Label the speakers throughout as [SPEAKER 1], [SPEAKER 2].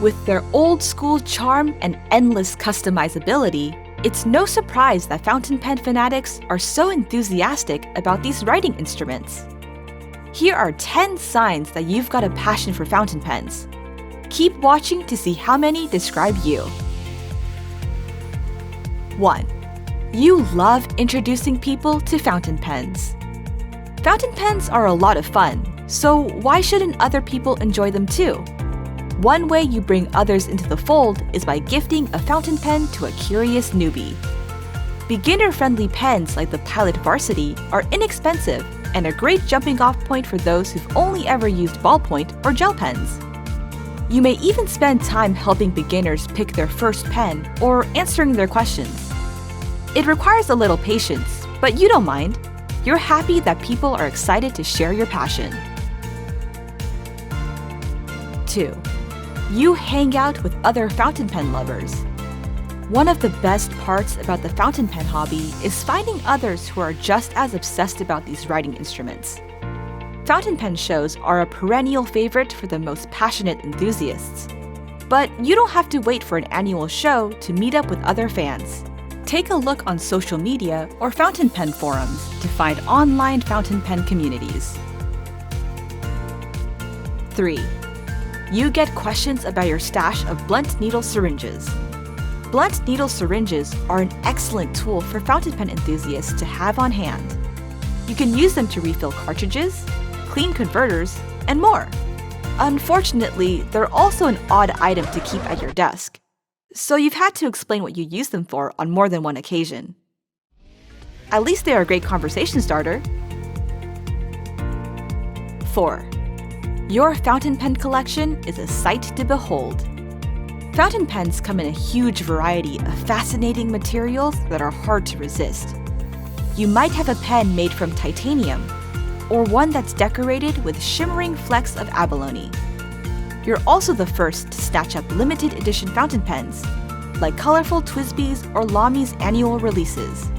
[SPEAKER 1] With their old-school charm and endless customizability, it's no surprise that fountain pen fanatics are so enthusiastic about these writing instruments. Here are 10 signs that you've got a passion for fountain pens. Keep watching to see how many describe you. 1. You love introducing people to fountain pens. Fountain pens are a lot of fun, so why shouldn't other people enjoy them too? One way you bring others into the fold is by gifting a fountain pen to a curious newbie. Beginner-friendly pens like the Pilot Varsity are inexpensive and a great jumping-off point for those who've only ever used ballpoint or gel pens. You may even spend time helping beginners pick their first pen or answering their questions. It requires a little patience, but you don't mind. You're happy that people are excited to share your passion. 2. You hang out with other fountain pen lovers. One of the best parts about the fountain pen hobby is finding others who are just as obsessed about these writing instruments. Fountain pen shows are a perennial favorite for the most passionate enthusiasts. But you don't have to wait for an annual show to meet up with other fans. Take a look on social media or fountain pen forums to find online fountain pen communities. 3. You get questions about your stash of blunt needle syringes. Blunt needle syringes are an excellent tool for fountain pen enthusiasts to have on hand. You can use them to refill cartridges, clean converters, and more. Unfortunately, they're also an odd item to keep at your desk, so you've had to explain what you use them for on more than one occasion. At least they are a great conversation starter. 4. Your fountain pen collection is a sight to behold. Fountain pens come in a huge variety of fascinating materials that are hard to resist. You might have a pen made from titanium, or one that's decorated with shimmering flecks of abalone. You're also the first to snatch up limited edition fountain pens, like colorful TWSBI's or Lami's annual releases.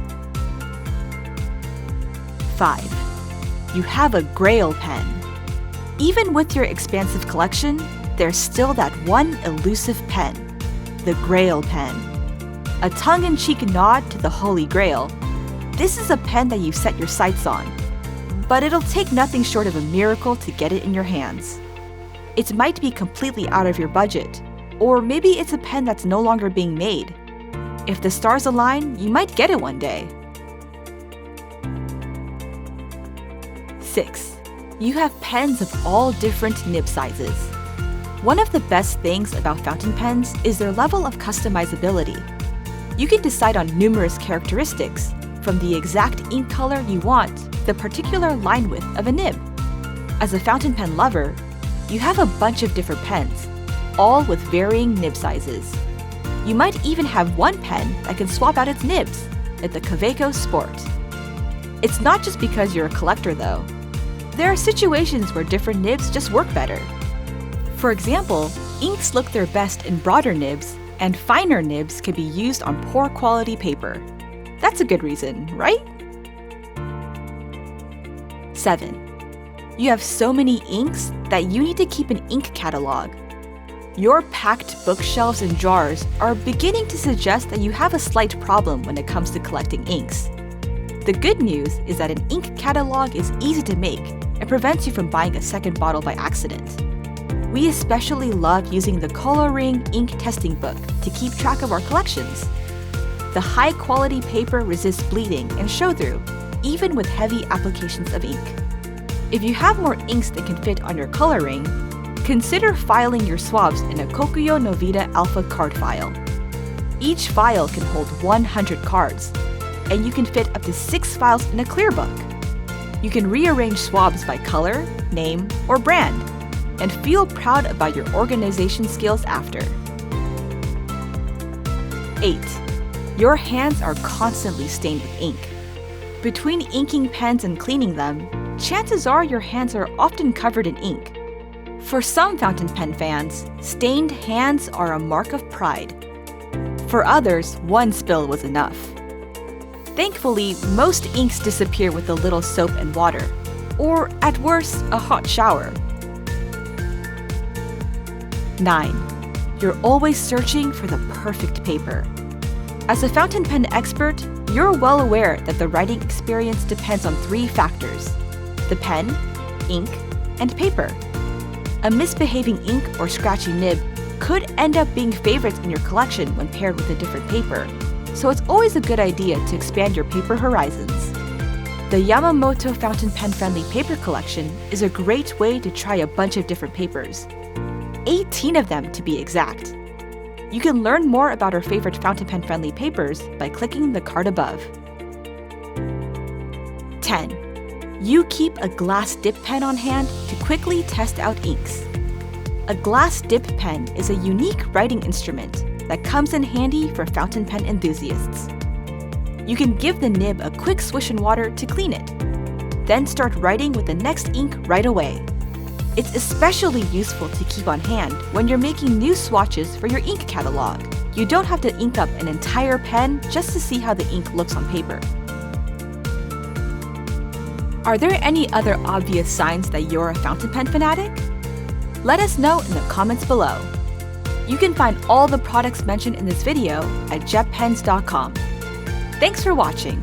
[SPEAKER 1] 5. You have a grail pen. Even with your expansive collection, there's still that one elusive pen, the Grail pen. A tongue-in-cheek nod to the Holy Grail, this is a pen that you set your sights on, but it'll take nothing short of a miracle to get it in your hands. It might be completely out of your budget, or maybe it's a pen that's no longer being made. If the stars align, you might get it one day. 6. You have pens of all different nib sizes. One of the best things about fountain pens is their level of customizability. You can decide on numerous characteristics, from the exact ink color you want to the particular line width of a nib. As a fountain pen lover, you have a bunch of different pens, all with varying nib sizes. You might even have one pen that can swap out its nibs, like the Kaweco Sport. It's not just because you're a collector though. There are situations where different nibs just work better. For example, inks look their best in broader nibs, and finer nibs can be used on poor quality paper. That's a good reason, right? 7. You have so many inks that you need to keep an ink catalog. Your packed bookshelves and drawers are beginning to suggest that you have a slight problem when it comes to collecting inks. The good news is that an ink catalog is easy to make and prevents you from buying a second bottle by accident. We especially love using the Coloring Ink Testing Book to keep track of our collections. The high-quality paper resists bleeding and show-through, even with heavy applications of ink. If you have more inks than can fit on your coloring, consider filing your swabs in a Kokuyo Novita Alpha card file. Each file can hold 100 cards, and you can fit up to 6 files in a clear book. You can rearrange swabs by color, name, or brand, and feel proud about your organization skills after. 8. Your hands are constantly stained with ink. Between inking pens and cleaning them, chances are your hands are often covered in ink. For some fountain pen fans, stained hands are a mark of pride. For others, one spill was enough. Thankfully, most inks disappear with a little soap and water, or at worst, a hot shower. 9. You're always searching for the perfect paper. As a fountain pen expert, you're well aware that the writing experience depends on 3 factors: the pen, ink, and paper. A misbehaving ink or scratchy nib could end up being favorites in your collection when paired with a different paper, so it's always a good idea to expand your paper horizons. The Yamamoto fountain pen friendly paper collection is a great way to try a bunch of different papers. 18 of them to be exact. You can learn more about our favorite fountain pen friendly papers by clicking the card above. 10. You keep a glass dip pen on hand to quickly test out inks. A glass dip pen is a unique writing instrument that comes in handy for fountain pen enthusiasts. You can give the nib a quick swish in water to clean it, then start writing with the next ink right away. It's especially useful to keep on hand when you're making new swatches for your ink catalog. You don't have to ink up an entire pen just to see how the ink looks on paper. Are there any other obvious signs that you're a fountain pen fanatic? Let us know in the comments below. You can find all the products mentioned in this video at JetPens.com. Thanks for watching.